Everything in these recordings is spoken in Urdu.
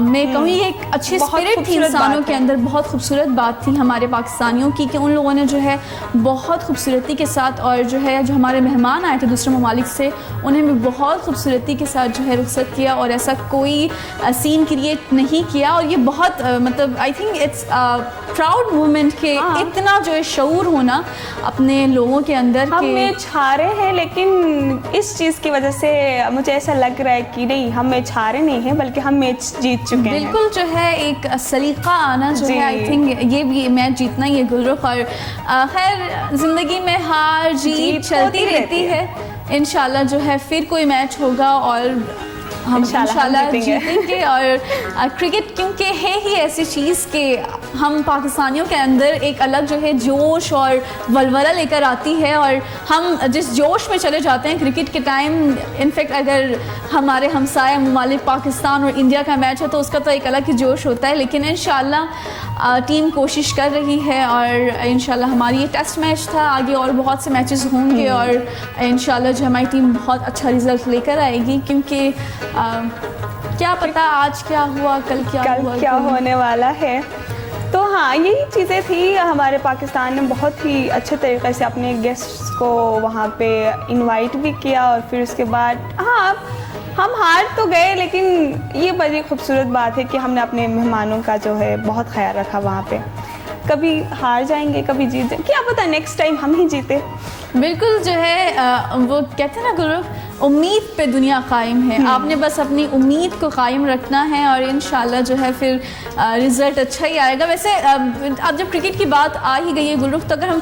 میں کہوں یہ ایک اچھی اسپرٹ تھی انسانوں کے اندر, بہت خوبصورت بات تھی ہمارے پاکستانیوں کی کہ ان لوگوں نے جو ہے بہت خوبصورتی کے ساتھ, اور جو ہے جو ہمارے مہمان آئے تھے دوسرے ممالک سے انہیں بھی بہت خوبصورتی کے ساتھ جو ہے رخصت کیا, اور ایسا کوئی سین کریٹ نہیں کیا. اور یہ بہت مطلب I think it's proud moment کہ اتنا جو ہے شعور ہونا اپنے لوگوں کے اندر. ہم میچ ہارے ہیں لیکن اس چیز کی وجہ سے مجھے ایسا لگ رہا ہے کہ نہیں, ہم میچ ہارے نہیں ہیں بلکہ ہم میچ جیت چکے ہیں. بالکل جو ہے ایک سلیقہ آنا جو ہے آئی تھنک یہ بھی میچ جیتنا ہی ہے گلرخ. اور خیر زندگی میں ہار جیت چلتی رہتی ہے, انشاءاللہ جو ہے پھر کوئی میچ ہوگا اور ہم انشاءاللہ جیتیں گے. اور کرکٹ کیونکہ ہے ہی ایسی چیز کہ ہم پاکستانیوں کے اندر ایک الگ جو ہے جوش اور ولولہ لے کر آتی ہے, اور ہم جس جوش میں چلے جاتے ہیں کرکٹ کے ٹائم, انفیکٹ اگر ہمارے ہمسائے ممالک پاکستان اور انڈیا کا میچ ہے تو اس کا تو ایک الگ ہی جوش ہوتا ہے. لیکن انشاءاللہ ٹیم کوشش کر رہی ہے, اور انشاءاللہ ہماری یہ ٹیسٹ میچ تھا, آگے اور بہت سے میچز ہوں گے, اور انشاءاللہ جو ہماری ٹیم بہت اچھا رزلٹ لے کر آئے گی. کیونکہ کیا پتہ آج کیا ہوا, کل کیا ہونے والا ہے. تو ہاں یہی چیزیں تھی. ہمارے پاکستان نے بہت ہی اچھے طریقے سے اپنے گیسٹس کو وہاں پہ انوائٹ بھی کیا, اور پھر اس کے بعد ہاں ہم ہار تو گئے لیکن یہ بڑی خوبصورت بات ہے کہ ہم نے اپنے مہمانوں کا جو ہے بہت خیال رکھا وہاں پہ. کبھی ہار جائیں گے کبھی جیت جائیں, کیا پتہ نیکسٹ ٹائم ہم ہی جیتے. بالکل جو ہے وہ کہتے ہیں نا گلرخ, امید پہ دنیا قائم ہے. آپ نے بس اپنی امید کو قائم رکھنا ہے اور انشاءاللہ جو ہے پھر رزلٹ اچھا ہی آئے گا. ویسے اب جب کرکٹ کی بات آ ہی گئی ہے گلرخ, تو اگر ہم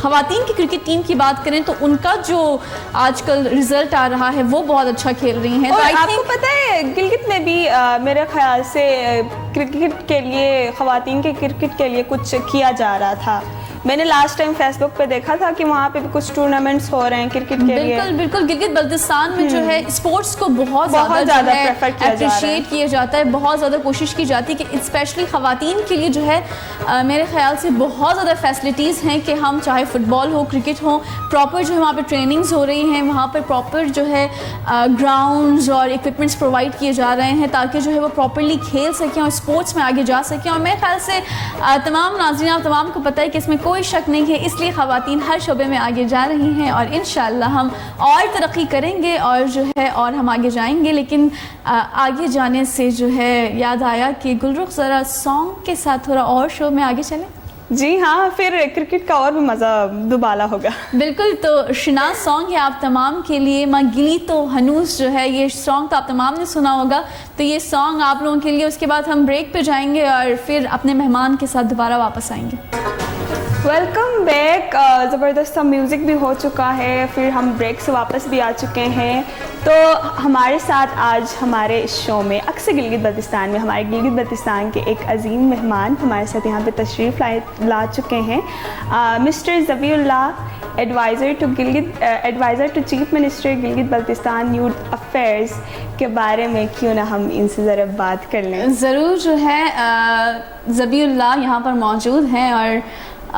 خواتین کی کرکٹ ٹیم کی بات کریں تو ان کا جو آج کل رزلٹ آ رہا ہے وہ بہت اچھا کھیل رہی ہیں. اور آپ کو پتہ ہے گلگت میں بھی میرے خیال سے کرکٹ کے لیے, خواتین کے کرکٹ کے لیے کچھ کیا جا رہا تھا. میں نے لاسٹ ٹائم فیس بک پہ دیکھا تھا کہ وہاں پہ بھی کچھ ٹورنامنٹس ہو رہے ہیں کرکٹ کے لیے. بالکل گلگت بلتستان میں جو ہے اسپورٹس کو بہت زیادہ اپریشیٹ کیا جاتا ہے, بہت زیادہ کوشش کی جاتی ہے کہ اسپیشلی خواتین کے لیے جو ہے میرے خیال سے بہت زیادہ فیسلٹیز ہیں کہ ہم چاہے فٹ بال ہو کرکٹ ہو, پراپر جو ہے وہاں پہ ٹریننگز ہو رہی ہیں, وہاں پہ پراپر جو ہے گراؤنڈز اور اکوپمنٹس پرووائڈ کیے جا رہے ہیں تاکہ جو ہے وہ پراپرلی کھیل سکیں اور اسپورٹس میں آگے جا سکیں. اور میرے خیال سے تمام ناظرین آپ تمام کو پتہ ہے کہ اس میں کوئی شک نہیں ہے, اس لیے خواتین ہر شعبے میں آگے جا رہی ہیں اور انشاءاللہ ہم اور ترقی کریں گے اور جو ہے اور ہم آگے جائیں گے. لیکن آگے جانے سے جو ہے یاد آیا کہ گلرخ ذرا سانگ کے ساتھ تھوڑا اور شو میں آگے چلیں. جی ہاں, پھر کرکٹ کا اور بھی مزہ دوبالا ہوگا. بالکل, تو شناز سانگ ہے آپ تمام کے لیے, ماں گلی تو ہنوز جو ہے یہ سانگ تو آپ تمام نے سنا ہوگا, تو یہ سانگ آپ لوگوں کے لیے. اس کے بعد ہم بریک پہ جائیں گے اور پھر اپنے مہمان کے ساتھ دوبارہ واپس آئیں گے. Welcome back. زبردست سا میوزک بھی ہو چکا ہے, پھر ہم بریک سے واپس بھی آ چکے ہیں. تو ہمارے ساتھ آج ہمارے اس شو میں اکثر گلگت بلتستان میں ہمارے گلگت بلتستان کے ایک عظیم مہمان ہمارے ساتھ یہاں پہ تشریف لا چکے ہیں. Mister Zabih Ullah, adviser to chief minister Gilgit Baltistan youth affairs کے بارے میں کیوں نہ ہم ان سے ذرا بات کر لیں. ضرور جو ہے ذبیح اللہ یہاں پر موجود ہیں, اور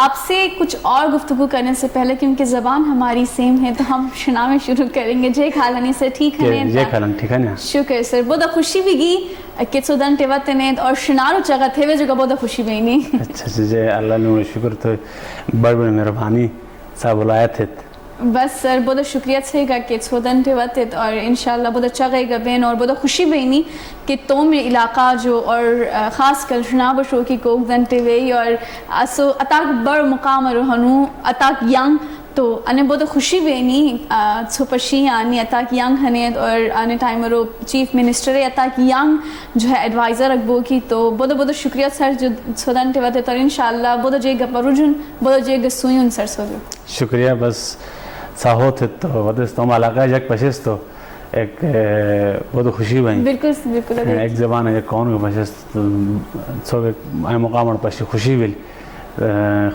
آپ سے کچھ اور گفتگو کرنے سے پہلے کیونکہ زبان ہماری سیم ہے تو ہم شنا میں شروع کریں گے. جے خالانی سے ٹھیک ہے جے خالان ٹھیک ہے نا, شکر سر. بہت خوشی بھی گی کہ سودن ٹیوتنے اور شنارو جگہ تھے وہ جگہ بہت خوشی بھی نہیں. اچھا جی اللہ نے شکر تو بڑی بڑی مہربانی صاحب بلایا تھے. بس سر بہت شکریہ سے گا کہ سودن ٹیوتت اور انشاءاللہ بہت اچھا گئے گا بین, اور بہت خوشی بھی نہیں کہ تم علاقہ جو اور خاص کر شناب شو کی کوک دن ٹیوئی اور اسو اتاک بڑ مقام رہنو اتاک ینگ, تو انہیں بہت خوشی بھی نہیں چھپشی آنی اتاک ینگ ہنید اور آنے ٹائم رو چیف منسٹر اتاک ینگ جو ہے ایڈوائزر اکبو کی. تو بہت بہت شکریہ سر جو سودن ٹیوتت, اور انشاءاللہ بہت جے گا پروجن بہت جے گا سوئن سر سو شکریہ. بس ساہو تھے تو ودس تو علاقہ جگ پشس تو ایک بہت خوشی بھائی. بالکل بالکل ایک زبان ہے کون کو پشس تو سو مقام اور پشی خوشی بھی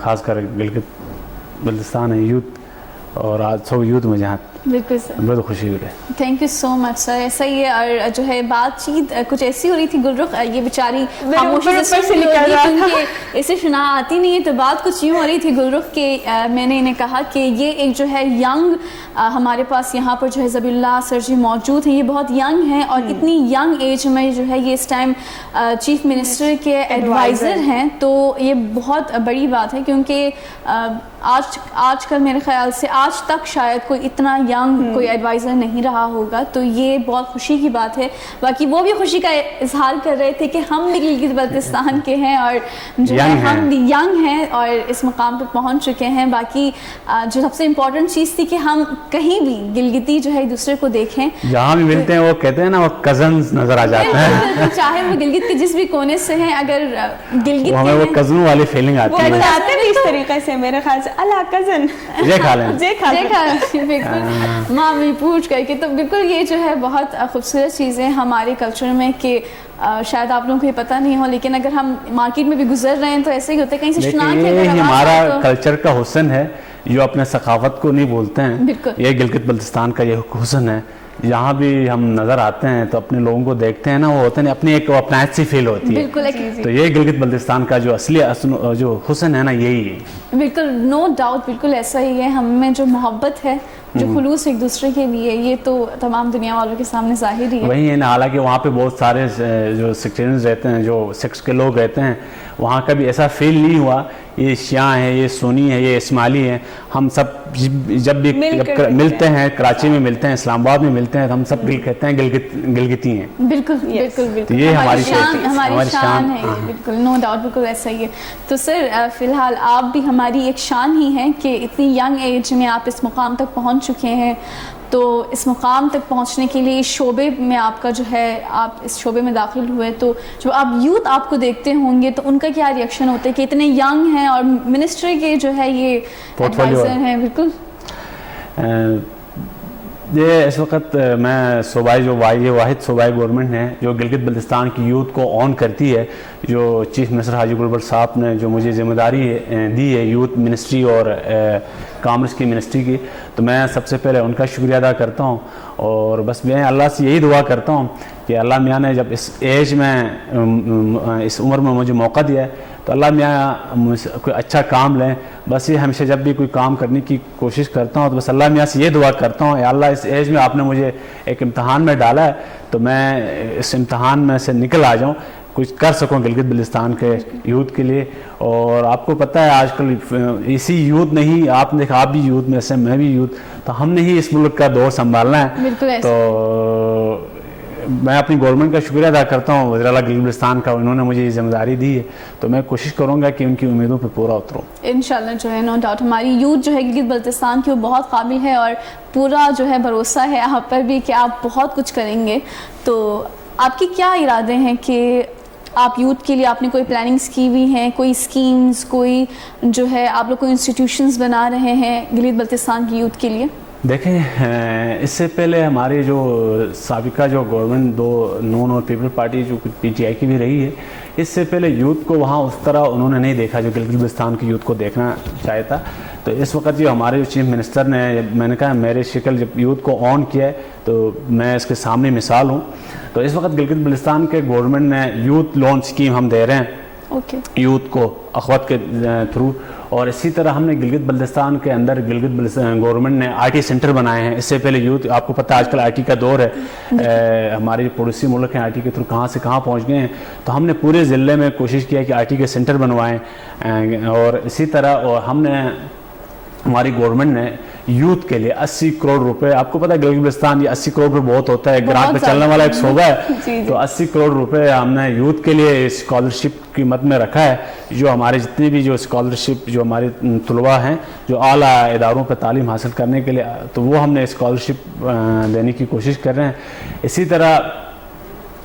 خاص کر گلگت بلتستان ہے یوتھ اور آج سو یوتھ میں جہاں بالکل سر, بہت خوشی ہوئی. تھینک یو سو مچ سر. ایسا ہی ہے, اور جو ہے بات چیت کچھ ایسی ہو رہی تھی گلرخ, یہ بیچاری خاموشی سے کیونکہ اسے شنا آتی نہیں ہے, تو بات کچھ یوں ہو رہی تھی گلرخ کہ میں نے انہیں کہا کہ یہ ایک جو ہے ینگ, ہمارے پاس یہاں پر جو ہے ذبیح اللہ سر جی موجود ہیں, یہ بہت ینگ ہیں, اور اتنی ینگ ایج میں جو ہے یہ اس ٹائم چیف منسٹر کے ایڈوائزر ہیں, تو یہ بہت بڑی بات ہے, کیونکہ آج کل میرے خیال سے آج تک شاید کوئی اتنا ینگ کوئی ایڈوائزر نہیں رہا ہوگا, تو یہ بہت خوشی کی بات ہے. باقی وہ بھی خوشی کا اظہار کر رہے تھے کہ ہم بھی گلگت بلتستان کے ہیں, اور جو ہے ہم بھی ینگ ہیں اور اس مقام پہ پہنچ چکے ہیں. باقی جو سب سے امپورٹنٹ چیز تھی کہ ہم کہیں بھی گلگتی جو ہے ایک دوسرے کو دیکھیں, جہاں بھی ملتے ہیں وہ کہتے ہیں نا وہ کزنز نظر آ جاتے ہیں, چاہے وہ گلگت کے جس بھی کونے سے ہیں, اگر گلگت ہمیں وہ کزنوں والی فیلنگ آتی ہے. وہ آتے بھی اس طریقے سے میرے خیال سے, اللہ کزن یہ کھا لیں, بالکل ماں بھی پوچھ کر کے. تو بالکل یہ جو ہے بہت خوبصورت چیزیں ہمارے کلچر میں, کہ شاید آپ لوگوں کو یہ پتہ نہیں ہو, لیکن اگر ہم مارکیٹ میں بھی گزر رہے ہیں تو ایسے ہی ہوتا ہے, کہیں سے سنا کے یہ ہمارا کلچر کا حسن ہے جو اپنے ثقافت کو نہیں بولتے ہیں. یہ گلگت بلتستان کا یہ حسن ہے, جہاں بھی ہم نظر آتے ہیں تو اپنے لوگوں کو دیکھتے ہیں نا, وہ ہوتے ہیں اپنی ایک اپنائیت سی فیل ہوتی ہے. تو یہ گلگت بلتستان کا جو اصلی جو حسن ہے نا, یہی ہے. بالکل نو ڈاؤٹ, بالکل ایسا ہی ہے. ہم میں جو محبت ہے, جو خلوص ایک دوسرے کے لیے, یہ تو تمام دنیا والوں کے سامنے ظاہر ہی ہے. وہی ہے نا, حالانکہ وہاں پہ بہت سارے جو سیکٹرینز رہتے ہیں, جو سیکس کے لوگ رہتے ہیں, وہاں کا بھی ایسا فیل نہیں ہوا یہ شیعہ ہیں, یہ سنی ہیں, یہ اسماعیلی ہیں. ہم سب جب بھی ملتے ہیں, کراچی میں ملتے ہیں, اسلام آباد میں ملتے ہیں, تو ہم سب کہتے ہیں گلگتی ہیں. بالکل بالکل بالکل, یہ ہماری شان ہے, بالکل نو ڈاؤٹ, بالکل ایسا ہی ہے. تو سر فی الحال آپ بھی ہماری ایک شان ہی ہیں کہ اتنی ینگ ایج میں آپ اس مقام تک پہنچ چکے ہیں. تو اس مقام تک پہنچنے کے لیے اس شعبے میں آپ کا جو ہے, آپ اس شعبے میں داخل ہوئے, تو جو آپ یوتھ آپ کو دیکھتے ہوں گے تو ان کا کیا ریئیکشن ہوتا ہے کہ اتنے ینگ ہیں اور منسٹر کے جو ہے یہ ایڈوائزر ہیں. بالکل یہ اس وقت میں صوبائی جو واحد صوبائی گورنمنٹ ہے جو گلگت بلتستان کی یوتھ کو آن کرتی ہے, جو chief minister Haji Gul but صاحب نے جو مجھے ذمہ داری دی ہے یوتھ منسٹری اور کامرس کی منسٹری کی, تو میں سب سے پہلے ان کا شکریہ ادا کرتا ہوں. اور بس میں اللہ سے یہی دعا کرتا ہوں کہ اللہ میاں نے جب اس ایج میں اس عمر میں مجھے موقع دیا ہے, تو اللہ میاں کوئی اچھا کام لیں. بس یہ ہمیشہ جب بھی کوئی کام کرنے کی کوشش کرتا ہوں تو بس اللہ میاں سے یہ دعا کرتا ہوں, اے اللہ اس ایج میں آپ نے مجھے ایک امتحان میں ڈالا ہے, تو میں اس امتحان میں سے نکل آ جاؤں, کچھ کر سکوں گلگت بلتستان کے یوتھ کے لیے. اور آپ کو پتہ ہے آج کل اسی یوتھ نہیں, آپ نے دیکھا آپ بھی یوتھ میں سے, میں بھی یوتھ, تو ہم نے ہی اس ملک کا دور سنبھالنا ہے. تو میں اپنی گورنمنٹ کا شکریہ ادا کرتا ہوں, وزیر اعلیٰ گلگت بلتستان کا, انہوں نے مجھے یہ ذمہ داری دی ہے, تو میں کوشش کروں گا کہ ان کی امیدوں پہ پورا اتروں. انشاءاللہ جو ہے نو ڈاؤٹ ہماری یوتھ جو ہے گلگت بلتستان کی وہ بہت قابل ہے, اور پورا جو ہے بھروسہ ہے آپ پر بھی کہ آپ بہت کچھ کریں گے. تو آپ کے کیا ارادے ہیں کہ آپ یوتھ کے لیے آپ نے کوئی پلاننگز کی ہوئی ہیں, کوئی اسکیمز, کوئی جو ہے آپ لوگ کوئی انسٹیٹیوشنز بنا رہے ہیں گلگت بلتستان کی یوتھ کے لیے؟ دیکھیں, اس سے پہلے ہماری جو سابقہ جو گورنمنٹ نون اور پیپل پارٹی جو پی ٹی آئی کی بھی رہی ہے, اس سے پہلے یوتھ کو وہاں اس طرح انہوں نے نہیں دیکھا جو گلگت بلتستان کی یوتھ کو دیکھنا چاہتا. تو اس وقت جو ہمارے جو چیف منسٹر نے, میں نے کہا میرے شکل جب یوتھ کو آن کیا ہے تو میں اس کے سامنے مثال ہوں. تو اس وقت گلگت بلتستان کے گورنمنٹ نے یوتھ لون اسکیم ہم دے رہے ہیں یوتھ کو اخوت کے تھرو. اور اسی طرح ہم نے گلگت بلتستان کے اندر گورنمنٹ نے آئی ٹی سینٹر بنائے ہیں. اس سے پہلے یوتھ, آپ کو پتہ ہے آج کل آئی ٹی کا دور ہے, ہمارے جو پڑوسی ملک ہیں آئی ٹی کے تھرو کہاں سے کہاں پہنچ گئے ہیں. تو ہم نے پورے ضلع میں کوشش کیا کہ آئی ٹی کے سینٹر بنوائیں. اور اسی طرح ہم نے, ہماری گورنمنٹ نے یوتھ کے لیے 80 کروڑ روپے, آپ کو پتہ ہے گلگت بلتستان یہ 80 کروڑ روپے بہت ہوتا ہے, گرانٹ پہ چلنے والا ایک صوبہ ہے, تو 80 کروڑ روپے ہم نے یوتھ کے لیے اسکالرشپ کی مد میں رکھا ہے. جو ہمارے جتنے بھی جو اسکالرشپ جو ہمارے طلباء ہیں جو اعلیٰ اداروں پہ تعلیم حاصل کرنے کے لیے, تو وہ ہم نے اسکالرشپ دینے کی کوشش کر رہے ہیں. اسی طرح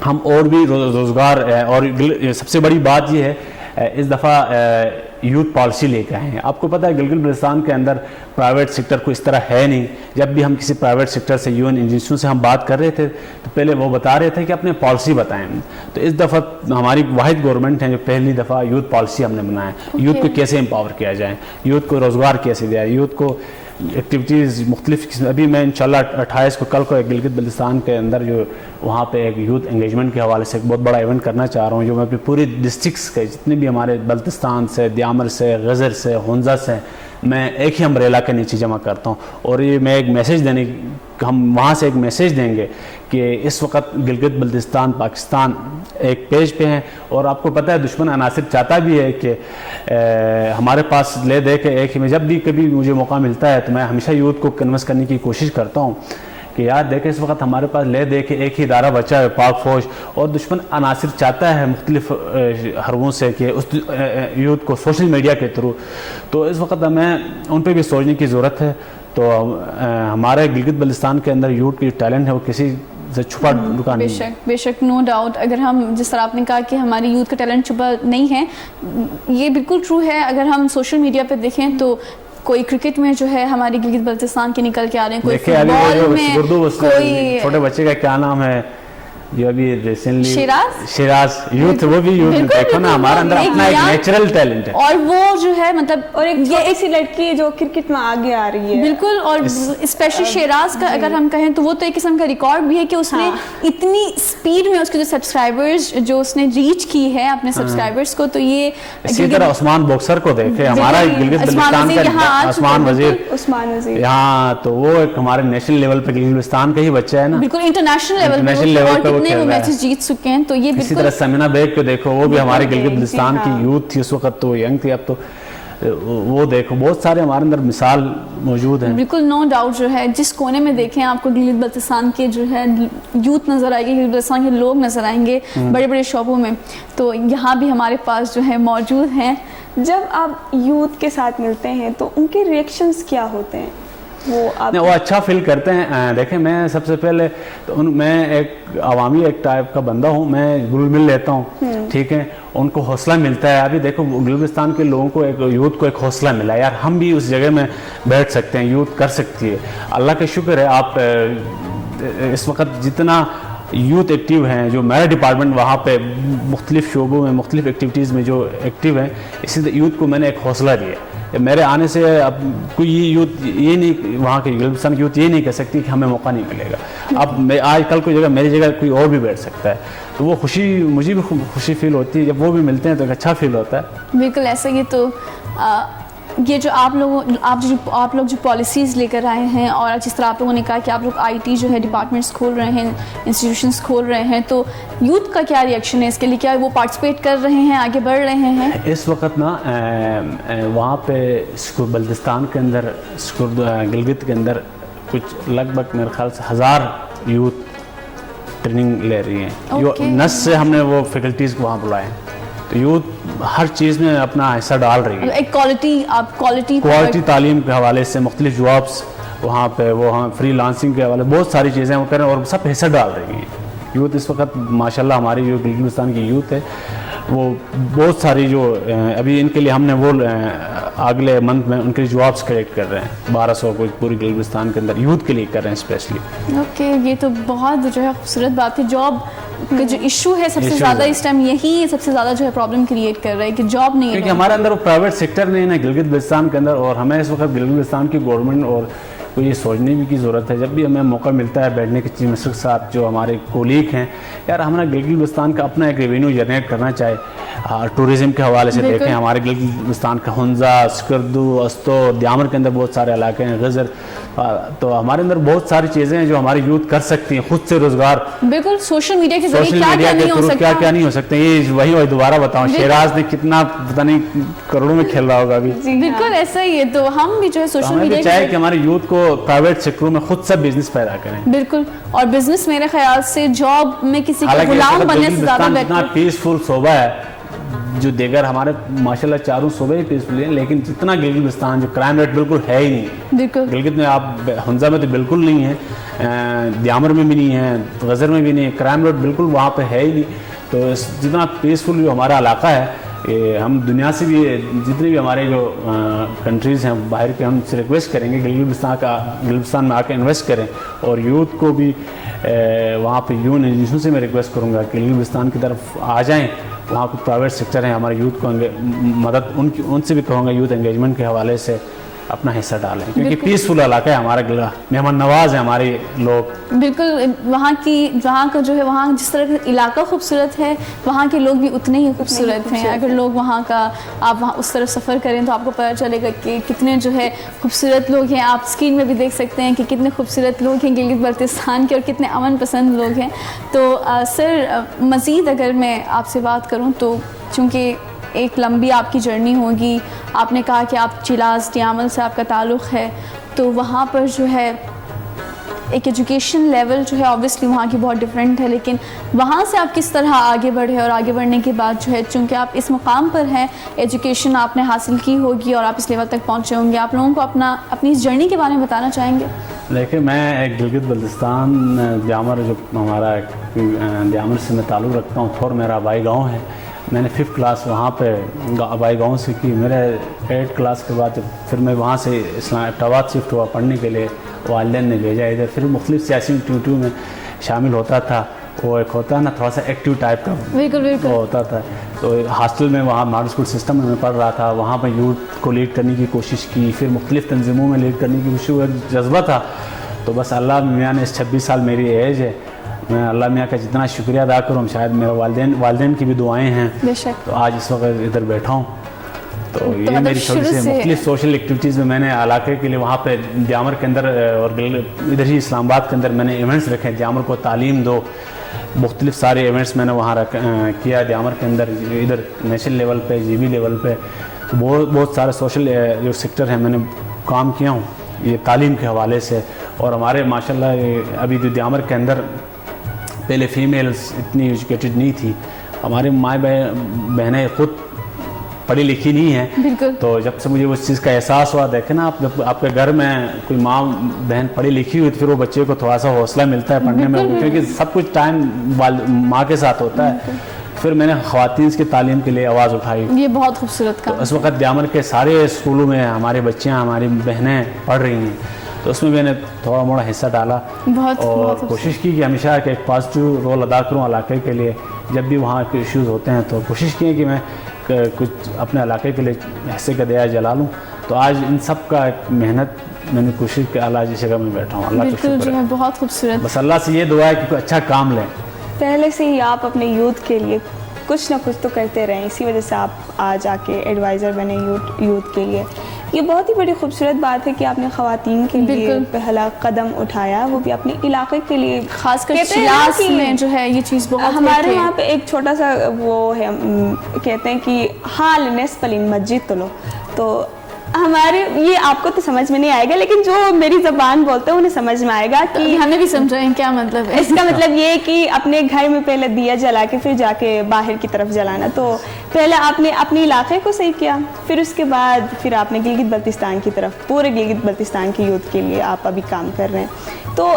ہم اور بھی روزگار, اور سب سے بڑی بات یہ ہے اس دفعہ یوتھ پالیسی لے کے آئے ہیں. آپ کو پتہ ہے گلگت بلتستان کے اندر پرائیویٹ سیکٹر کو اس طرح ہے نہیں. جب بھی ہم کسی پرائیویٹ سیکٹر سے یو این ایجنسیوں سے ہم بات کر رہے تھے تو پہلے وہ بتا رہے تھے کہ اپنے پالیسی بتائیں. تو اس دفعہ ہماری واحد گورنمنٹ ہے جو پہلی دفعہ یوتھ پالیسی ہم نے بنایا ہے. یوتھ کو کیسے امپاور کیا جائے, یوتھ کو روزگار کیسے دیا جائے, یوتھ کو ایکٹیویٹیز مختلف قسم. ابھی میں انشاءاللہ 28 کو کل کو ایک گلگت بلتستان کے اندر جو وہاں پہ ایک یوتھ انگیجمنٹ کے حوالے سے ایک بہت بڑا ایونٹ کرنا چاہ رہا ہوں, جو میں اپنی پوری ڈسٹرکس کے جتنے بھی ہمارے بلتستان سے, دیامر سے, غزر سے, ہنزہ سے, میں ایک ہی امبریلا کے نیچے جمع کرتا ہوں. اور یہ میں ایک میسیج ہم وہاں سے ایک میسیج دیں گے کہ اس وقت گلگت بلتستان پاکستان ایک پیج پہ ہیں, اور آپ کو پتہ ہے دشمن عناصر چاہتا بھی ہے کہ ہمارے پاس لے دے کے ایک ہی میں جب بھی کبھی مجھے موقع ملتا ہے تو میں ہمیشہ یوتھ کو کنونس کرنے کی کوشش کرتا ہوں کہ یار دیکھیں اس وقت ہمارے پاس لے دے کے ایک ہی ادارہ بچا ہے پاک فوج, اور دشمن عناصر چاہتا ہے مختلف حربوں سے کہ اس یوتھ کو سوشل میڈیا کے تھرو, تو اس وقت ہمیں ان پہ بھی سوچنے کی ضرورت ہے. تو ہمارے گلگت بلتستان کے اندر یوتھ کی ٹیلنٹ ہے وہ کسی سے چھپا دکان نہیں ہے. بے شک نو ڈاؤٹ. اگر ہم جس طرح آپ نے کہا کہ ہماری یوتھ کا ٹیلنٹ چھپا نہیں ہے, یہ بالکل ٹرو ہے. اگر ہم سوشل میڈیا پہ دیکھیں تو کوئی کرکٹ میں جو ہے ہماری گلگت بلتستان کے نکل کے آ رہے ہیں, کوئی فٹ بال میں, کوئی چھوٹے بچے کا کیا نام ہے جو ابھی ریسنٹلی شیراز یوتھ, وہ بھی یوتھ دیکھو نا ہمارا اندر اپنا ایک نیچرل ٹیلنٹ ہے, اور وہ جو ہے مطلب اور ایک یہ ایسی لڑکی ہے جو کرکٹ میں آگے آ رہی ہے بالکل. اور اسپیشلی شیراز کا اگر ہم کہیں تو وہ تو ایک قسم کا ریکارڈ بھی ہے کہ اس نے اتنی اسپیڈ میں اس کے جو سبسکرائبرز جو اس نے ریچ کی ہے اپنے سبسکرائبرز کو. تو یہ اسی طرح عثمان باکسر کو دیکھے, ہمارا گلگت بلتستان کا عثمان وزیر یہاں, تو وہ ایک ہمارے نیشنل لیول پہ گلگت بلتستان کا ہی بچہ ہے نا, بالکل انٹرنیشنل لیول پہ وہ میچز جیت چکے ہیں. تو یہ اسی طرح سمینا بیگ کو دیکھو, وہ بھی ہمارے گلگت بلتستان کی یوتھ تھی اس وقت, تو ینگ تھی, اب تو وہ دیکھو بہت سارے ہمارے اندر مثال موجود ہیں. بالکل نو ڈاؤٹ. جو ہے جس کونے میں دیکھیں آپ کو گلگت بلتستان کے جو ہے یوتھ نظر آئے گی, گلگت بلتستان کے لوگ نظر آئیں گے بڑے بڑے شعبوں میں, تو یہاں بھی ہمارے پاس جو ہے موجود ہیں. جب آپ یوتھ کے ساتھ ملتے ہیں تو ان کے ریئیکشنز کیا ہوتے ہیں؟ وہ اچھا فیل کرتے ہیں. دیکھیں میں سب سے پہلے تو میں ایک عوامی ایک ٹائپ کا بندہ ہوں, میں گل مل لیتا ہوں, ٹھیک ہے, ان کو حوصلہ ملتا ہے. ابھی دیکھو گلگستان کے لوگوں کو ایک یوتھ کو ایک حوصلہ ملا, یار ہم بھی اس جگہ میں بیٹھ سکتے ہیں, یوتھ کر سکتی ہے. اللہ کا شکر ہے آپ اس وقت جتنا یوتھ ایکٹیو ہیں, جو میرا ڈپارٹمنٹ وہاں پہ مختلف شعبوں میں مختلف ایکٹیویٹیز میں جو ایکٹیو ہیں, اسی طرح یوتھ کو میں نے ایک حوصلہ دیا. میرے آنے سے اب کوئی یوتھ یہ نہیں, وہاں کے گلگستان کی یوتھ یہ نہیں کہہ سکتی کہ ہمیں موقع نہیں ملے گا. اب میں آج کل کوئی جگہ میری جگہ کوئی اور بھی بیٹھ سکتا ہے, تو وہ خوشی مجھے بھی خوشی فیل ہوتی ہے. جب وہ بھی ملتے ہیں تو ایک اچھا فیل ہوتا ہے. بالکل ایسا ہی. تو یہ جو آپ لوگ جو پالیسیز لے کر آئے ہیں, اور جس طرح آپ لوگوں نے کہا کہ آپ لوگ آئی ٹی جو ہے ڈپارٹمنٹس کھول رہے ہیں, انسٹیٹیوشنس کھول رہے ہیں, تو یوتھ کا کیا ریئیکشن ہے اس کے لیے؟ کیا وہ پارٹیسپیٹ کر رہے ہیں, آگے بڑھ رہے ہیں؟ اس وقت نا وہاں پہ بلتستان کے اندر گلگت کے اندر کچھ لگ بھگ میرے خیال سے 1000 یوتھ ٹریننگ لے رہی ہیں. جو نس سے ہم نے وہ فیکلٹیز کو وہاں بلائے ہیں, تو یوتھ ہر چیز میں اپنا حصہ ڈال رہی ہے. ایک کوالٹی تعلیم کے حوالے سے مختلف جابس وہاں پہ, وہاں فری لانسنگ کے حوالے بہت ساری چیزیں وہ کریں, اور سب حصہ ڈال رہی ہیں. یوتھ اس وقت ماشاءاللہ ہماری جو گلگت بلتستان کی یوتھ ہے وہ بہت ساری جو ابھی ان کے لیے ہم نے وہ اگلے منتھ میں ان کے جابس کریکٹ کر رہے ہیں 1200 کو پوری گلگت بلتستان کے اندر یوتھ کے لیے کر رہے ہیں اسپیشلی. اوکے, یہ تو بہت جو ہے خوبصورت بات ہے. جاب کا جو ایشو ہے سب سے زیادہ اس ٹائم یہی سب سے زیادہ جو ہے پرابلم کریٹ کر رہا ہے کہ جاب نہیں ہے, کیونکہ ہمارے اندر وہ پرائیویٹ سیکٹر نہیں ہے نا گلگت بلتستان کے اندر. اور ہمیں اس وقت گلگت بلتستان کی گورنمنٹ اور کو یہ سوچنے بھی کی ضرورت ہے, جب بھی ہمیں موقع ملتا ہے بیٹھنے کے چیف منسٹر کے ساتھ جو ہمارے کولیگ ہیں, یار ہمارا گلگت بلتستان کا اپنا ایک ریونیو جنریٹ کرنا چاہے. ٹورزم کے حوالے سے دیکھیں ہمارے گلگت بلتستان کا ہنزہ, سکردو, استو, دیامر کے اندر بہت سارے علاقے ہیں, غزر, تو ہمارے اندر بہت ساری چیزیں ہیں جو ہماری یوتھ کر سکتی ہیں خود سے روزگار. بالکل سوشل میڈیا کے ذریعے کیا نہیں ہو سکتا. یہ وہی دوبارہ بتاؤں, شیراز نے کتنا پتہ نہیں کروڑوں میں کھیل رہا ہوگا ابھی. بالکل ایسا ہی ہے. تو ہم بھی جو ہے سوشل میڈیا چاہے کہ ہمارے یوتھ کو پرائیویٹ سیکٹروں میں خود سے بزنس پیدا کریں. بالکل, اور بزنس میرے خیال سے جاب میں کسی کے غلام بننے سے زیادہ اتنا پیسفل صوبہ ہے, جو دیگر ہمارے ماشاءاللہ چاروں صوبے ہی پیسفل ہیں, لیکن جتنا گلگت بلتستان جو کرائم ریٹ بالکل ہے ہی نہیں. گلگت میں آپ ہنزہ میں تو بالکل نہیں ہے, دیامر میں بھی نہیں ہے, غزر میں بھی نہیں ہے, کرائم ریٹ بالکل وہاں پہ ہے ہی نہیں. تو جتنا پیسفل جو ہمارا علاقہ ہے, ہم دنیا سے بھی جتنے بھی ہمارے جو کنٹریز ہیں باہر کے, ہم سے ریکویسٹ کریں گے گلگت بلتستان میں آ کے انویسٹ کریں. اور یوتھ کو بھی وہاں پہ یون انجیشن سے میں ریکویسٹ کروں گا کہ گلگت بلتستان کی طرف آ جائیں. وہاں پہ پرائیویٹ سیکٹر ہیں, ہمارے یوتھ کو مدد ان سے بھی کہوں گا یوتھ انگیجمنٹ کے حوالے سے اپنا حصہ ڈالیں, کیونکہ پیسفل علاقہ ہے ہمارا گلا, مہمان نواز ہے ہمارے لوگ. بالکل, وہاں کا جو ہے, وہاں جس طرح کا علاقہ خوبصورت ہے, وہاں کے لوگ بھی اتنے ہی خوبصورت ہیں. اگر لوگ وہاں کا, آپ وہاں اس طرف سفر کریں تو آپ کو پتہ چلے گا کہ کتنے جو ہے خوبصورت لوگ ہیں. آپ اسکرین میں بھی دیکھ سکتے ہیں کہ کتنے خوبصورت لوگ ہیں گلگت بلتستان کے, اور کتنے امن پسند لوگ ہیں. تو سر, مزید اگر میں آپ سے بات کروں تو چونکہ ایک لمبی آپ کی جرنی ہوگی, آپ نے کہا کہ آپ چیلاز ڈیامل سے آپ کا تعلق ہے, تو وہاں پر جو ہے ایک ایجوکیشن لیول جو ہے آبویسلی وہاں کی بہت ڈفرینٹ ہے, لیکن وہاں سے آپ کس طرح آگے بڑھے, اور آگے بڑھنے کے بعد جو ہے چونکہ آپ اس مقام پر ہیں, ایجوکیشن آپ نے حاصل کی ہوگی اور آپ اس لیول تک پہنچے ہوں گے, آپ لوگوں کو اپنی اس جرنی کے بارے میں بتانا چاہیں گے؟ دیکھیں, میں گلگت بلتستان دیامر, جو ہمارا دیامر سے میں تعلق رکھتا ہوں, تھور میرا آبائی گاؤں ہے. میں نے 5th کلاس وہاں پہ آبائی گاؤں سے کی. میرے 8th کلاس کے بعد پھر میں وہاں سے اسلام آباد شفٹ ہوا پڑھنے کے لیے, والدین نے بھیجا ادھر. پھر مختلف سیاسی ایکٹیویٹیوں میں شامل ہوتا تھا. وہ ایک ہوتا ہے نا تھوڑا سا ایکٹیو ٹائپ کا وہ ہوتا تھا. تو ہاسٹل میں وہاں ماڈل اسکول سسٹم میں پڑھ رہا تھا, وہاں پہ یوتھ کو لیڈ کرنے کی کوشش کی. پھر مختلف تنظیموں میں لیڈ کرنے کی کوشش, ایک جذبہ تھا. تو بس اللہ میاں نے, 26 سال میری ایج ہے, میں اللہ میاں کا جتنا شکریہ ادا کروں, شاید میرے والدین کی بھی دعائیں ہیں, تو آج اس وقت ادھر بیٹھا ہوں. تو یہ میری چھوٹی سی مختلف سوشل ایکٹیویٹیز میں نے علاقے کے لیے وہاں پہ دیامر کے اندر اور ادھر ہی اسلام آباد کے اندر میں نے ایونٹس رکھے, دیامر کو تعلیم دو, مختلف سارے ایونٹس میں نے وہاں کیا دیامر کے اندر. ادھر نیشنل لیول پہ, جی بی لیول پہ بہت سارے سوشل جو سیکٹر ہیں میں نے کام کیا ہوں یہ تعلیم کے حوالے سے. اور ہمارے ماشاءاللہ ابھی جو دیامر کے اندر پہلے فیمیلز اتنی ایجوکیٹڈ نہیں تھی, ہماری مائیں بہنیں خود پڑھی لکھی نہیں ہیں. تو جب سے مجھے اس چیز کا احساس ہوا, دیکھیں نا آپ, جب آپ کے گھر میں کوئی ماں بہن پڑھی لکھی ہوئی تو پھر وہ بچے کو تھوڑا سا حوصلہ ملتا ہے پڑھنے میں, کیونکہ سب کچھ ٹائم ماں کے ساتھ ہوتا ہے. پھر میں نے خواتین کی تعلیم کے لیے آواز اٹھائی. یہ بہت خوبصورت کام. اس وقت دیامر کے سارے اسکولوں میں ہماری بچیاں, ہماری بہنیں پڑھ رہی ہیں, تو اس میں نے تھوڑا موڑا حصہ ڈالا اور کوشش کی کہ ہمیشہ ایک پازیٹیو رول ادا کروں علاقے کے لیے. جب بھی وہاں کے ایشوز ہوتے ہیں تو کوشش کی کہ میں کچھ اپنے علاقے کے لیے حصے کا دیا جلا لوں. تو آج ان سب کا ایک محنت میں نے کوشش کی, اللہ جس جگہ میں بیٹھا ہوں. اللہ کا شکر ہے, بہت خوبصورت. بس اللہ سے یہ دعا ہے کہ کوئی اچھا کام لیں. پہلے سے ہی آپ اپنے یوتھ کے لیے کچھ نہ کچھ تو کرتے رہیں, اسی وجہ سے آپ آج آ کے ایڈوائزر بنے یوتھ کے لیے. یہ بہت ہی بڑی خوبصورت بات ہے کہ آپ نے خواتین کے لیے پہلا قدم اٹھایا, وہ بھی اپنے علاقے کے لیے. خاص کر چیلاز میں جو ہے یہ چیز بہت, ہمارے وہاں پہ ایک چھوٹا سا وہ ہے, کہتے ہیں کہ حال نصف مسجد تو لو. تو ہمارے, یہ آپ کو تو سمجھ میں نہیں آئے گا, لیکن جو میری زبان بولتے ہیں انہیں سمجھ میں آئے گا کہ ہمیں بھی سمجھائیں کیا مطلب ہے. اس کا مطلب یہ ہے کہ اپنے گھر میں پہلے دیا جلا کے پھر جا کے باہر کی طرف جلانا. تو پہلے آپ نے اپنے علاقے کو صحیح کیا, پھر اس کے بعد پھر آپ نے گلگت بلتستان کی طرف, پورے گلگت بلتستان کی یوتھ کے لیے آپ ابھی کام کر رہے ہیں. تو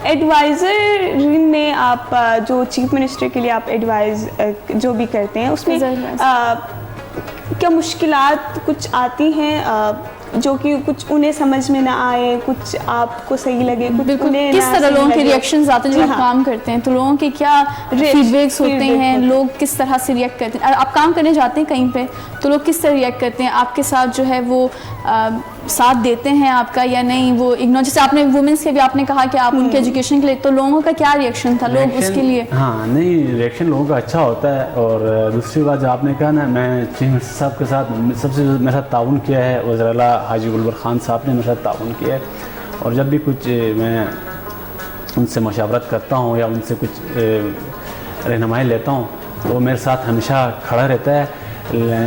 ایڈوائزر میں آپ جو چیف منسٹر کے لیے آپ ایڈوائز جو بھی کرتے ہیں, اس میں کیا مشکلات کچھ آتی ہیں جو کہ کچھ انہیں سمجھ میں نہ آئے, کچھ آپ کو صحیح لگے, کچھ انہیں کس طرح لوگوں کے ریئیکشنز آتے ہیں جب آپ کام کرتے ہیں, تو لوگوں کے کیا فیڈ بیکس ہوتے ہیں, لوگ کس طرح سے ریئیکٹ کرتے ہیں؟ آپ کام کرنے جاتے ہیں کہیں پہ تو لوگ کس طرح ریئیکٹ کرتے ہیں آپ کے ساتھ, جو ہے وہ ساتھ دیتے ہیں آپ کا یا نہیں, وہ اگنور, جیسے آپ نے وومنس کے بھی آپ نے کہا کہ آپ ان کے ایجوکیشن کے لیے, تو لوگوں کا کیا ریئیکشن تھا لوگ اس کے لیے؟ ہاں نہیں, ریئیکشن لوگوں کا اچھا ہوتا ہے. اور دوسری بات جو آپ نے کہا نا, میں چیف منسٹر صاحب کے ساتھ سب سے میرے ساتھ تعاون کیا ہے, وزیر اعلیٰ حاجی گلبر خان صاحب نے میرے ساتھ تعاون کیا ہے. اور جب بھی کچھ میں ان سے مشاورت کرتا ہوں یا ان سے کچھ رہنمائی لیتا ہوں تو وہ میرے ساتھ ہمیشہ کھڑا رہتا ہے.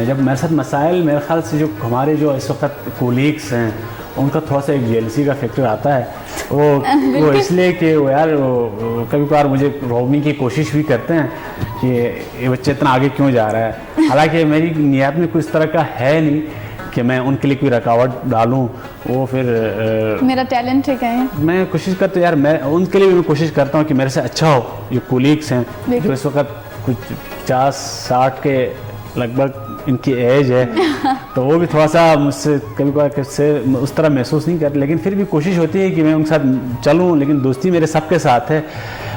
جب میرے ساتھ مسائل, میرے خیال سے جو ہمارے جو اس وقت کولیگس ہیں ان کا تھوڑا سا ایک جیلسی کا فیکٹر آتا ہے. وہ اس لیے کہ وہ یار کبھی کبھار مجھے روکنے کی کوشش بھی کرتے ہیں کہ یہ بچہ اتنا آگے کیوں جا رہا ہے, حالانکہ میری نیت میں کوئی اس طرح کا ہے نہیں کہ میں ان کے لیے کوئی رکاوٹ ڈالوں. وہ پھر میرا ٹیلنٹ ہے کہیں, میں کوشش کرتا ہوں یار, میں ان کے لیے بھی میں کوشش کرتا ہوں کہ میرے سے اچھا ہو. جو کولیگس ہیں جو اس وقت کچھ 50-60 کے لگ بھگ ان کی ایج ہے, تو وہ بھی تھوڑا سا مجھ سے کبھی کبھار سے اس طرح محسوس نہیں کرتے, لیکن پھر بھی کوشش ہوتی ہے کہ میں ان کے ساتھ چلوں. لیکن دوستی میرے سب کے ساتھ ہے,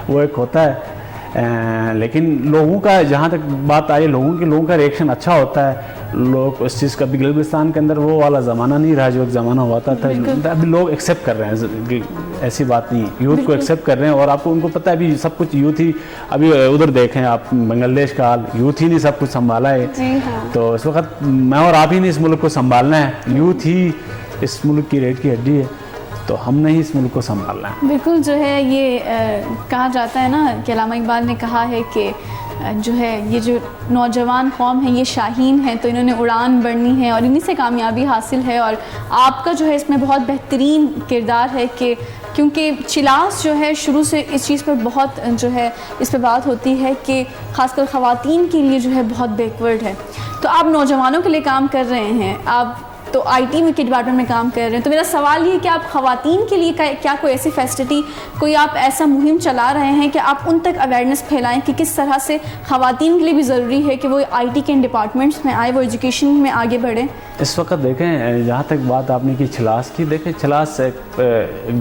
وہ ایک ہوتا ہے. لیکن لوگوں کا جہاں تک بات آئی, لوگوں کا ریئیکشن اچھا ہوتا ہے. لوگ اس چیز کا بھی گلگستان کے اندر وہ والا زمانہ نہیں رہا جو ایک زمانہ ہوتا تھا. ابھی لوگ ایکسیپٹ کر رہے ہیں, ایسی بات نہیں ہے, یوتھ کو ایکسیپٹ کر رہے ہیں. اور آپ کو ان کو پتہ ہے ابھی سب کچھ یوتھ ہی, ابھی ادھر دیکھیں آپ بنگلہ دیش کا حال, یوتھ ہی نہیں سب کچھ سنبھالا ہے. تو اس وقت میں اور آپ ہی نے اس ملک کو سنبھالنا ہے, یوتھ ہی اس ملک کی ریڑھ کی ہڈی ہے, تو ہم نے ہی اس ملک کو سنبھالنا ہے. بالکل جو ہے یہ کہا جاتا ہے نا کہ علامہ اقبال نے کہا ہے کہ جو ہے یہ جو نوجوان قوم ہے یہ شاہین ہے, تو انہوں نے اڑان بڑھنی ہے اور انہی سے کامیابی حاصل ہے. اور آپ کا جو ہے اس میں بہت بہترین کردار ہے کہ کیونکہ چلاس جو ہے شروع سے اس چیز پر بہت جو ہے اس پہ بات ہوتی ہے کہ خاص کر خواتین کے لیے جو ہے بہت بیکورڈ ہے. تو آپ نوجوانوں کے لیے کام کر رہے ہیں, آپ تو آئی ٹی کے ڈپارٹمنٹ میں کام کر رہے ہیں, تو میرا سوال یہ ہے کہ آپ خواتین کے لیے کیا کوئی ایسی فیسلٹی, کوئی آپ ایسا مہم چلا رہے ہیں کہ آپ ان تک اویئرنیس پھیلائیں کہ کس طرح سے خواتین کے لیے بھی ضروری ہے کہ وہ آئی ٹی کے ان ڈپارٹمنٹس میں آئے, وہ ایجوکیشن میں آگے بڑھیں. اس وقت دیکھیں جہاں تک بات آپ نے کی چھلاس کی, دیکھیں چھلاس ایک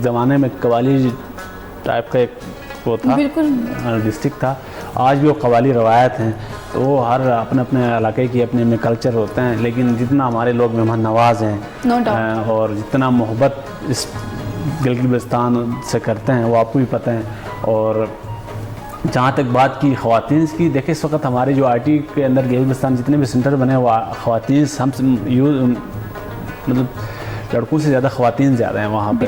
زمانے میں قوالی ٹائپ کا ایک وہ تھا, ڈسٹرکٹ تھا. آج بھی وہ قوالی روایت ہیں, تو وہ ہر اپنے اپنے علاقے کی اپنے میں کلچر ہوتے ہیں. لیکن جتنا ہمارے لوگ مہمان نواز ہیں اور جتنا محبت اس گلگت بلتستان سے کرتے ہیں وہ آپ کو بھی پتہ ہے. اور جہاں تک بات کی خواتین کی, دیکھیں اس وقت ہمارے جو آئی ٹی کے اندر گلگت بلتستان جتنے بھی سینٹر بنے وہ خواتین, ہم مطلب لڑکوں سے زیادہ خواتین زیادہ ہیں وہاں پہ.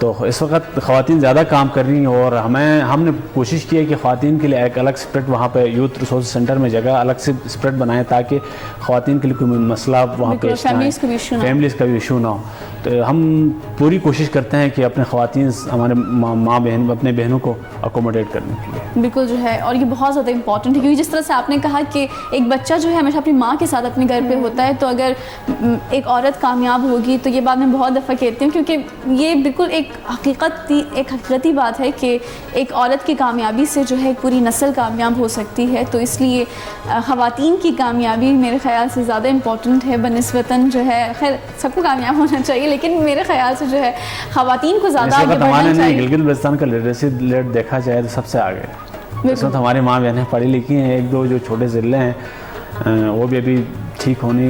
تو اس وقت خواتین زیادہ کام کر رہی ہیں, اور ہم نے کوشش کی ہے کہ خواتین کے لیے ایک الگ اسپریٹ وہاں پہ یوتھ ریسورس سینٹر میں جگہ الگ سے اسپریٹ بنائیں تاکہ خواتین کے لیے کوئی مسئلہ وہاں پیش نہ آئے, فیملیز کا بھی ایشو نہ ہو. تو ہم پوری کوشش کرتے ہیں کہ اپنے خواتین ہمارے ماں بہن اپنے بہنوں کو اکوموڈیٹ کرنے کے لیے. بالکل جو ہے, اور یہ بہت زیادہ امپورٹنٹ ہے کیونکہ جس طرح سے آپ نے کہا کہ ایک بچہ جو ہے ہمیشہ اپنی ماں کے ساتھ اپنے گھر پہ ہوتا ہے, تو اگر ایک عورت کامیاب ہوگی تو یہ بات میں بہت دفعہ کہتی ہوں کیونکہ یہ بالکل ایک حقیقتی بات ہے کہ ایک عورت کی کامیابی سے جو ہے پوری نسل کامیاب ہو سکتی ہے. تو اس لیے خواتین کی کامیابی میرے خیال سے زیادہ امپورٹنٹ ہے بنسبتاً جو ہے, خیر سب کو کامیاب ہونا چاہیے لیکن میرے خیال سے جو ہے خواتین کو زیادہ آگے بڑھنا چاہیے. گلگت بلتستان کا لٹریسی ریٹ دیکھا جائے تو سب سے آگے اس وقت ہماری ماں بہنیں پڑھی لکھی ہیں. ایک دو جو چھوٹے ضلع ہیں وہ بھی ابھی ٹھیک ہونے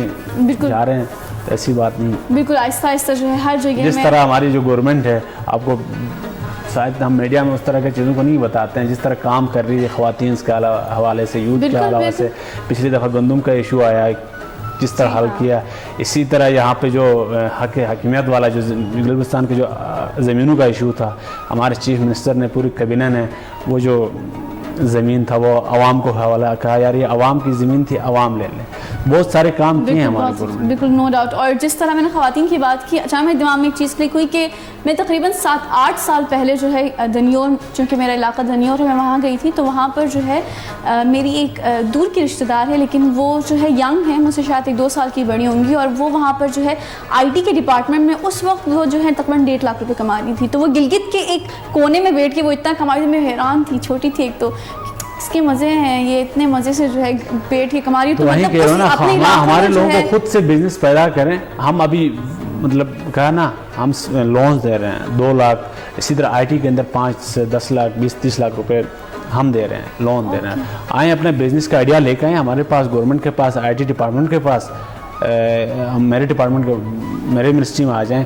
جا رہے ہیں, ایسی بات نہیں. بالکل آہستہ آہستہ جو ہے ہر جگہ جس طرح ہماری جو گورنمنٹ ہے, آپ کو شاید ہم میڈیا میں اس طرح کی چیزوں کو نہیں بتاتے ہیں, جس طرح کام کر رہی ہے خواتین کے حوالے سے, یوتھ کے حوالے سے. پچھلی دفعہ گندم کا ایشو آیا, جس طرح حل کیا, اسی طرح یہاں پہ جو حکمیت والا جو گلگت بلتستان کے جو زمینوں کا ایشو تھا, ہمارے چیف منسٹر نے پوری کابینہ نے وہ جو زمین تھا وہ عوام کو حوالہ کہا, یار یہ عوام کی زمین تھی, عوام لے لیں. بہت سارے کام کیے ہیں ہمارے گورنمنٹ. بالکل نو ڈاؤٹ. اور جس طرح میں نے خواتین کی بات کی, اچانک میرے دماغ میں ایک چیز کلک ہوئی کہ میں تقریباً 7-8 سال پہلے جو ہے دنیور, چونکہ میرا علاقہ دنیور ہے, میں وہاں گئی تھی. تو وہاں پر جو ہے میری ایک دور کی رشتہ دار ہے لیکن وہ جو ہے ینگ ہے, مجھ سے شاید 1-2 سال کی بڑی ہوں گی, اور وہ وہاں پر جو ہے آئی ٹی کے ڈپارٹمنٹ میں اس وقت وہ جو ہے تقریباً 1.5 لاکھ روپے کما رہی تھی. تو وہ گلگت کے ایک کونے میں بیٹھ کے وہ اتنا کما رہی تھی, میں حیران تھی, چھوٹی تھی ایک, تو اس کے مزے ہیں, یہ اتنے مزے سے جو ہے بیٹھ کے کما رہی. تو وہیں کہہ رہا ہوں نا, ہمارے لوگوں کو خود سے بزنس پیدا کریں. ہم ابھی مطلب کہا نا, ہم لونز دے رہے ہیں 2 لاکھ, اسی طرح آئی ٹی کے اندر 5 سے 10 لاکھ 20-30 لاکھ روپے ہم دے رہے ہیں, لون دے رہے ہیں. آئیں اپنے بزنس کا آئیڈیا لے کے آئیں ہمارے پاس, گورنمنٹ کے پاس, آئی ٹی ڈپارٹمنٹ کے پاس, میرے ڈپارٹمنٹ کو, میرے منسٹری میں آ جائیں,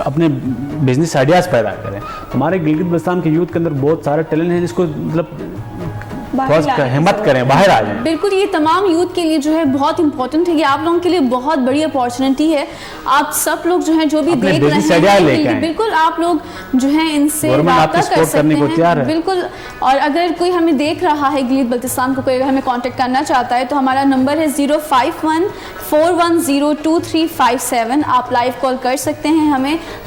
اپنے بزنس آئیڈیاز پیدا کریں. ہمارے گلگت بلتستان کے یوتھ کے اندر بہت سارے ٹیلنٹ ہیں جس کو مطلب ہمت کریں, باہر آ جائیں. بالکل, یہ تمام یوتھ کے لیے جو ہے بہت امپورٹنٹ ہے, یہ آپ لوگوں کے لیے بہت بڑی اپارچونیٹی ہے. آپ سب لوگ جو ہیں جو بھی دیکھ رہے ہیں, بالکل آپ لوگ جو ہیں ان سے رابطہ کر سکتے ہیں. بالکل, اور اگر کوئی ہمیں دیکھ رہا ہے گلگت بلتستان کو, کوئی ہمیں کانٹیکٹ کرنا چاہتا ہے تو ہمارا نمبر ہے 051-410-2357. آپ لائیو کال کر سکتے ہیں,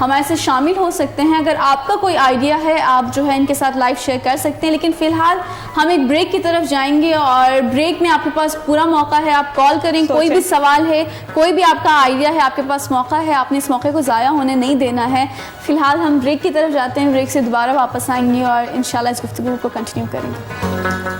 ہمارے سے شامل ہو سکتے ہیں. اگر آپ کا کوئی آئیڈیا ہے آپ جو ہے ان کے ساتھ لائیو شیئر کر سکتے ہیں. لیکن فی الحال ہم ایک بریک کی طرف جائیں گے, اور بریک میں آپ کے پاس پورا موقع ہے, آپ کال کریں, کوئی بھی سوال ہے, کوئی بھی آپ کا آئیڈیا ہے, آپ کے پاس موقع ہے, آپ نے اس موقع کو ضائع ہونے نہیں دینا ہے. فی الحال ہم بریک کی طرف جاتے ہیں, بریک سے دوبارہ واپس آئیں گے اور انشاءاللہ اس گفتگو کو کنٹینیو کریں گے.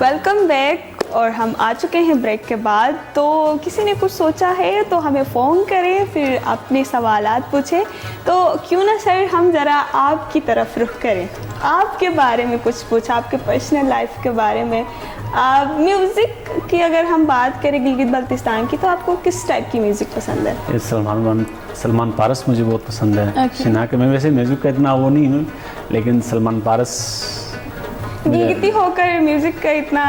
Welcome back. اور ہم آ چکے ہیں بریک کے بعد. تو کسی نے کچھ سوچا ہے تو ہمیں فون کریں, پھر اپنے سوالات پوچھیں. تو کیوں نہ سر ہم ذرا آپ کی طرف رخ کریں. آپ کے بارے میں کچھ پوچھا, آپ کے پرسنل لائف کے بارے میں. میوزک کی اگر ہم بات کریں گلگت بلتستان کی, تو آپ کو کس ٹائپ کی میوزک پسند ہے؟ سلمان پارس مجھے بہت پسند ہے. شنا کہ میں ویسے میوزک کا اتنا وہ نہیں ہوں, لیکن سلمان پارس گلگتی ہو کر میوزک کا اتنا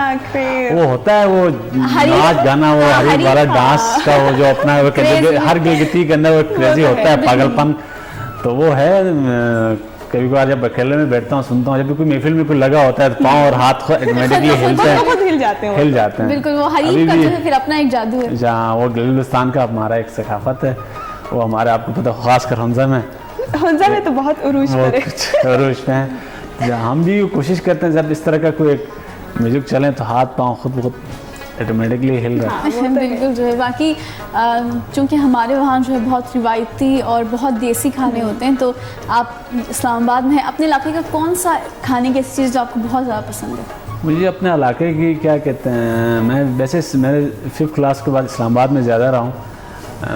وہ ہوتا ہے, وہ ناچ گانا, وہ حریف والا ڈانس کا, وہ جو اپنا ہر گلگتی کے اندر وہ کریزی ہوتا ہے, پاگل پن, تو وہ ہے. کبھی کبھار جب اکیلے میں بیٹھتا ہوں سنتا ہوں, جب بھی کوئی محفل میں کوئی لگا ہوتا ہے تو پاؤں اور ہاتھ آٹومیٹکلی ہلتے ہیں, ہل جاتے ہیں. بالکل, وہ حریف کا جو ہے پھر اپنا ایک جادو ہے. جہاں وہ گلگستان کا ہمارا ایک ثقافت ہے, وہ ہمارے آپ کو پتہ, خاص کر حمزہ میں تو بہت عروج پہ ہیں. جہاں ہم بھی کوشش کرتے ہیں جب اس طرح کا کوئی ایک میوزک چلیں تو ہاتھ پاؤں خود بخود آٹومیٹکلی ہل رہا ہے. بالکل جو ہے, باقی چونکہ ہمارے وہاں جو ہے بہت روایتی اور بہت دیسی کھانے ہوتے ہیں, تو آپ اسلام آباد میں اپنے علاقے کا کون سا کھانے کی ایسی چیز جو آپ کو بہت زیادہ پسند ہے؟ مجھے اپنے علاقے کی کیا کہتے ہیں, میں ویسے میں 5th کلاس کے بعد اسلام آباد میں زیادہ رہا ہوں,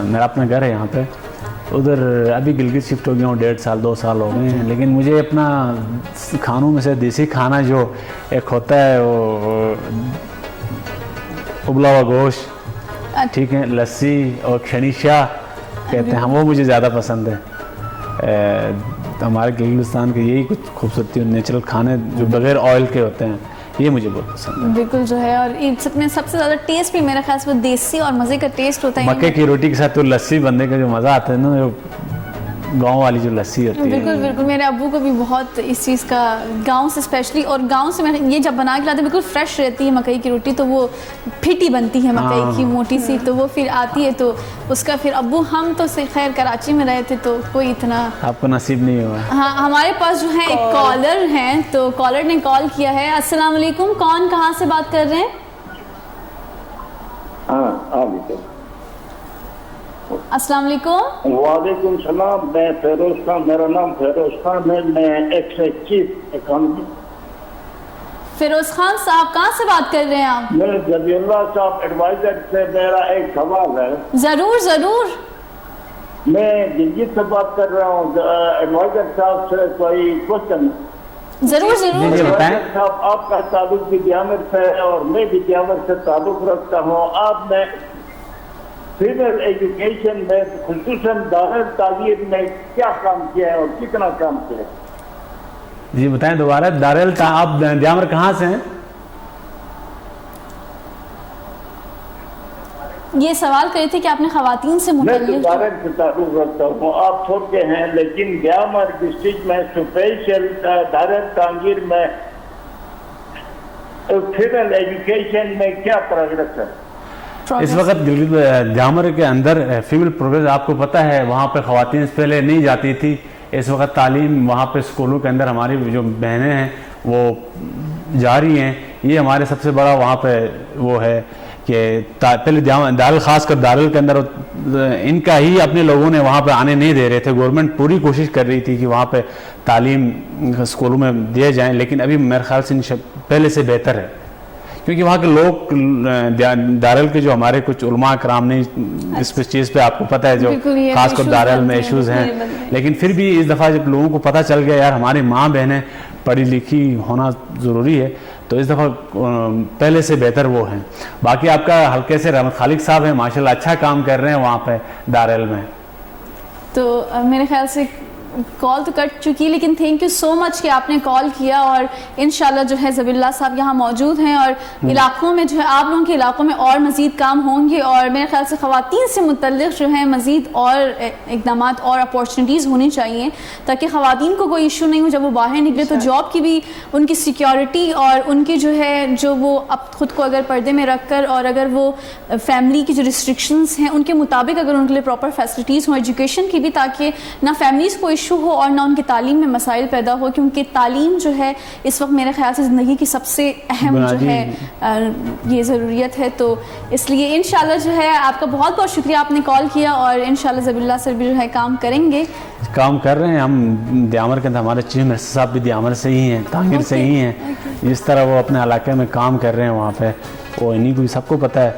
میرا اپنا گھر ہے یہاں پہ. ادھر ابھی گلگت شفٹ ہو گیا ہوں, 1.5 سال 2 سال ہو گئے ہیں. لیکن مجھے اپنا کھانوں میں سے دیسی کھانا جو ایک ہوتا ہے, وہ ابلا ہوا گوشت, ٹھیک ہے, لسی اور کھنیشا کہتے ہیں, وہ مجھے زیادہ پسند ہے. ہمارے گلگستان کے یہی کچھ خوبصورتی نیچرل کھانے جو بغیر آئل کے ہوتے ہیں, یہ مجھے بہت پسند ہے. بالکل جو ہے, اور سب میں سب سے زیادہ ٹیسٹ بھی میرا خیال سے وہ دیسی اور مزے کا ٹیسٹ ہوتا ہے. مکے کی روٹی کے ساتھ تو لسی بننے کا جو مزہ آتا ہے نا, جو گاؤں والی جو لسی ہوتی ہے. بالکل بالکل, میرے ابو کو بھی بہت اس چیز کا, گاؤں سے اسپیشلی, اور گاؤں سے میں یہ جب بنا کے لاتے ہیں بالکل فریش رہتی ہے مکئی کی روٹی, تو وہ پھیٹی بنتی ہے مکئی کی موٹی سی, تو وہ پھر آتی ہے, تو اس کا پھر ابو, ہم تو خیر کراچی میں رہے تھے تو کوئی اتنا آپ کو نصیب نہیں ہوا. ہاں, ہمارے پاس جو ہے ایک کالر ہیں, تو کالر نے کال کیا ہے. السلام علیکم, کون کہاں سے بات کر رہے ہیں؟ السلام علیکم. وعلیکم السلام, میں فیروز خان, میرا نام فیروز خان ہے, میں ایکسیکٹو اکاؤنٹنٹ. فیروز خان صاحب کہاں سے بات کر رہے ہیں آپ؟ میں ذبیح اللہ صاحب ایڈوائزر سے, میرا ایک سوال ہے. ضرور ضرور. میں گلگت سے بات کر رہا ہوں, ایڈوائزر صاحب سے کوئی کوشچن؟ ضرور ضرور. صاحب, آپ کا تعلق بھی دیامر سے ہے اور میں بھی دیامر سے تعلق رکھتا ہوں. آپ نے فیمل ایجوکیشن میں خصوصاً دارالتعلیم میں کیا کام کیا ہے اور کتنا کام کیا ہے؟ جی بتائیں دوبارہ. آپ دیامر کہاں سے ہیں؟ یہ سوال کرے تھے کہ آپ نے خواتین سے میں متعلق دارال سے تعلق رکھتا ہوں, آپ چھوٹے ہیں, لیکن دیامر ڈسٹرکٹ میں اسپیشل دارالتعلیم میں فیمل ایجوکیشن میں کیا پروگرس ہے اس وقت؟ دیامر کے اندر فیمل پروگریس آپ کو پتہ ہے, وہاں پہ خواتین پہلے نہیں جاتی تھی. اس وقت تعلیم وہاں پہ اسکولوں کے اندر ہماری جو بہنیں ہیں وہ جاری ہیں. یہ ہمارے سب سے بڑا وہاں پہ وہ ہے کہ پہلے دارال, خاص کر دارال کے اندر ان کا ہی اپنے لوگوں نے وہاں پہ آنے نہیں دے رہے تھے. گورنمنٹ پوری کوشش کر رہی تھی کہ وہاں پہ تعلیم اسکولوں میں دیے جائیں, لیکن ابھی میرے خیال سے پہلے سے بہتر ہے, کیونکہ وہاں کے لوگ دارال کے جو ہمارے کچھ علماء کرام نے اس چیز پہ آپ کو پتہ ہے جو خاص کر دارال میں ایشوز ہیں, لیکن پھر بھی اس دفعہ جب لوگوں کو پتہ چل گیا یار ہماری ماں بہنیں پڑھی لکھی ہونا ضروری ہے, تو اس دفعہ پہلے سے بہتر وہ ہیں. باقی آپ کا حلقے سے رحمت خالق صاحب ہیں, ماشاءاللہ اچھا کام کر رہے ہیں وہاں پہ دارال میں. تو میرے خیال سے کال تو کٹ چکی, لیکن تھینک یو سو مچ کہ آپ نے کال کیا, اور انشاءاللہ جو ہے ذبیح اللہ صاحب یہاں موجود ہیں, اور علاقوں میں جو ہے آپ لوگوں کے علاقوں میں اور مزید کام ہوں گے, اور میرے خیال سے خواتین سے متعلق جو ہے مزید اور اقدامات اور اپارچونیٹیز ہونی چاہیے, تاکہ خواتین کو کوئی ایشو نہیں ہو جب وہ باہر نکلے, تو جاب کی بھی ان کی سیکیورٹی اور ان کی جو ہے جو وہ اب خود کو اگر پردے میں رکھ کر, اور اگر وہ فیملی کی جو ریسٹرکشنز ہیں ان کے مطابق اگر ان کے لیے پراپر فیسلٹیز ہوں, ایجوکیشن کی بھی, تاکہ نہ فیملیز کو ایشو ہو اور نہ ان کی تعلیم میں مسائل پیدا ہو, کیونکہ تعلیم جو ہے اس وقت میرے خیال سے زندگی کی سب سے اہم جو ہے یہ ضروریت ہے. تو اس لیے انشاءاللہ جو ہے آپ کا بہت بہت شکریہ, آپ نے کال کیا, اور انشاءاللہ ذبیح اللہ سر بھی جو ہے کام کریں گے, کام کر رہے ہیں. ہم دیامر کے اندر ہمارے چیف منسٹر صاحب بھی دیامر سے ہی ہیں, تانگیر سے ہی ہیں. جس طرح وہ اپنے علاقے میں کام کر رہے ہیں وہاں پہ, وہ انہیں کو بھی سب کو پتہ ہے.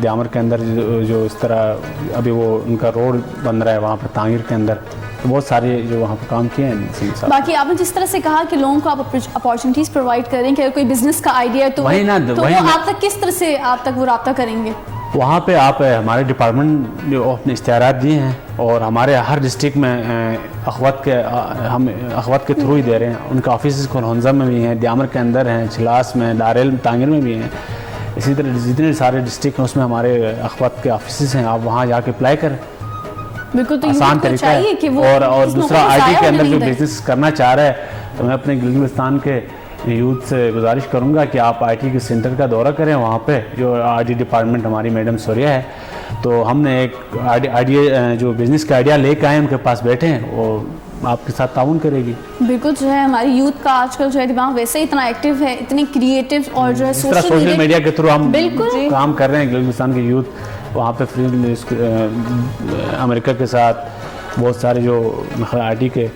دیامر کے اندر جو اس طرح ابھی وہ ان کا روڈ بن رہا ہے وہاں پر تانگیر کے اندر، تو بہت سارے جو وہاں پہ کام کیے ہیں. باقی آپ نے جس طرح سے کہا کہ لوگوں کو آپ اپارچونیٹیز پرووائڈ کریں کہ اگر کوئی بزنس کا آئیڈیا ہے تو وہ آپ تک کس طرح سے آپ تک وہ رابطہ کریں گے؟ وہاں پہ آپ ہمارے ڈپارٹمنٹ جو اپنے اشتہارات دیے ہیں اور ہمارے ہر ڈسٹرکٹ میں ہم اخوت کے تھرو ہی دے رہے ہیں. ان کا آفیسز کھنزہ میں بھی ہیں، دیامر کے اندر ہیں، چلاس میں، دارل تانگیر میں بھی ہیں. اسی طرح جتنے سارے ڈسٹرکٹ ہیں اس میں ہمارے اخوت کے آفیسز ہیں. آپ وہاں جا کے اپلائی کریں، بالکل. تو آسان طریقہ ہے. اور دوسرا آئی ٹی کے اندر جو بزنس کرنا چاہ رہا ہے تو میں اپنے گلگت بلتستان کے یوتھ سے گزارش کروں گا کہ آپ آئی ٹی کے سینٹر کا دورہ کریں. وہاں پہ جو آئی ٹی ڈپارٹمنٹ ہماری میڈم سوریا ہے، تو ہم نے ایک آئیڈیا جو بزنس کا آئیڈیا لے کے آئے ان کے پاس بیٹھے ہیں، وہ آپ کے ساتھ تعاون کرے گی. بالکل. جو ہے ہماری یوتھ کا آج کل جو ہے دماغ ویسے ہی اتنا ایکٹیو ہے، اتنی کریٹو، اور جو ہے سوشل میڈیا کے تھرو ہم بالکل کام کر رہے ہیں. گلگت بلتستان کے یوتھ وہاں پہ فری امریکہ کے ساتھ بہت سارے جو آئی ٹی کے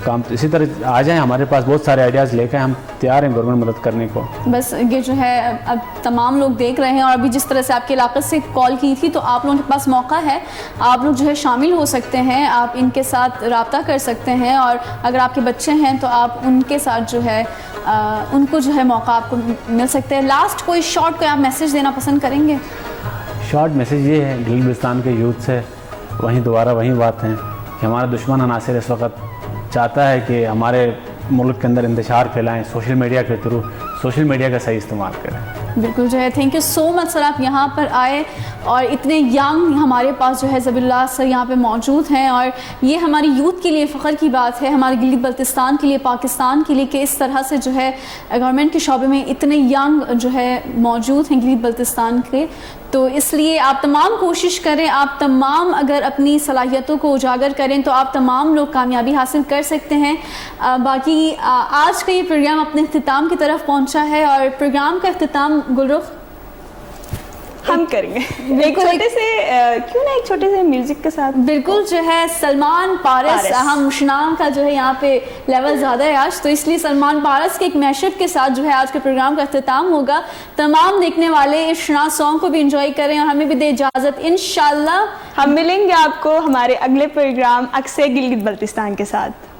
کام، اسی طرح آ جائیں ہمارے پاس، بہت سارے آئیڈیاز لے کے ہم تیار ہیں گورنمنٹ مدد کرنے کو. بس یہ جو ہے اب تمام لوگ دیکھ رہے ہیں، اور ابھی جس طرح سے آپ کے علاقے سے کال کی تھی، تو آپ لوگوں کے پاس موقع ہے، آپ لوگ جو ہے شامل ہو سکتے ہیں، آپ ان کے ساتھ رابطہ کر سکتے ہیں. اور اگر آپ کے بچے ہیں تو آپ ان کے ساتھ جو ہے ان کو جو ہے موقع آپ کو مل سکتے ہیں. لاسٹ کوئی شارٹ کوئی آپ میسیج دینا پسند کریں گے؟ شارٹ میسیج یہ ہے گلگت بلتستان کے یوتھ سے، دوبارہ وہی بات ہے کہ ہمارا دشمن عناصر اس وقت چاہتا ہے کہ ہمارے ملک کے اندر انتشار پھیلائیں. سوشل میڈیا کے تھرو سوشل میڈیا کا صحیح استعمال کریں. بالکل. جو ہے تھینک یو سو مچ سر، آپ یہاں پر آئے اور اتنے ینگ ہمارے پاس جو ہے ذبیح اللہ سر یہاں پہ موجود ہیں، اور یہ ہماری یوتھ کے لیے فخر کی بات ہے، ہمارے گلگت بلتستان کے لیے، پاکستان کے لیے، کہ اس طرح سے جو ہے گورنمنٹ کے شعبے میں اتنے ینگ جو ہے موجود ہیں گلگت بلتستان کے. تو اس لیے آپ تمام کوشش کریں، آپ تمام اگر اپنی صلاحیتوں کو اجاگر کریں تو آپ تمام لوگ کامیابی حاصل کر سکتے ہیں. باقی آج کا یہ پروگرام اپنے اختتام کی طرف پہنچا ہے، اور پروگرام کا اختتام گلرخ ہم کریں گے ایک چھوٹے سے کیوں نہ ایک چھوٹے سے میوزک کے ساتھ. بالکل. جو ہے سلمان پارس، ہم شنام کا جو ہے یہاں پہ لیول زیادہ ہے آج، تو اس لیے سلمان پارس کے ایک میش اپ کے ساتھ جو ہے آج کے پروگرام کا اختتام ہوگا. تمام دیکھنے والے اس شنا سانگ کو بھی انجوائے کریں اور ہمیں بھی دے اجازت. انشاءاللہ ہم ملیں گے آپ کو ہمارے اگلے پروگرام عکس گلگت بلتستان کے ساتھ.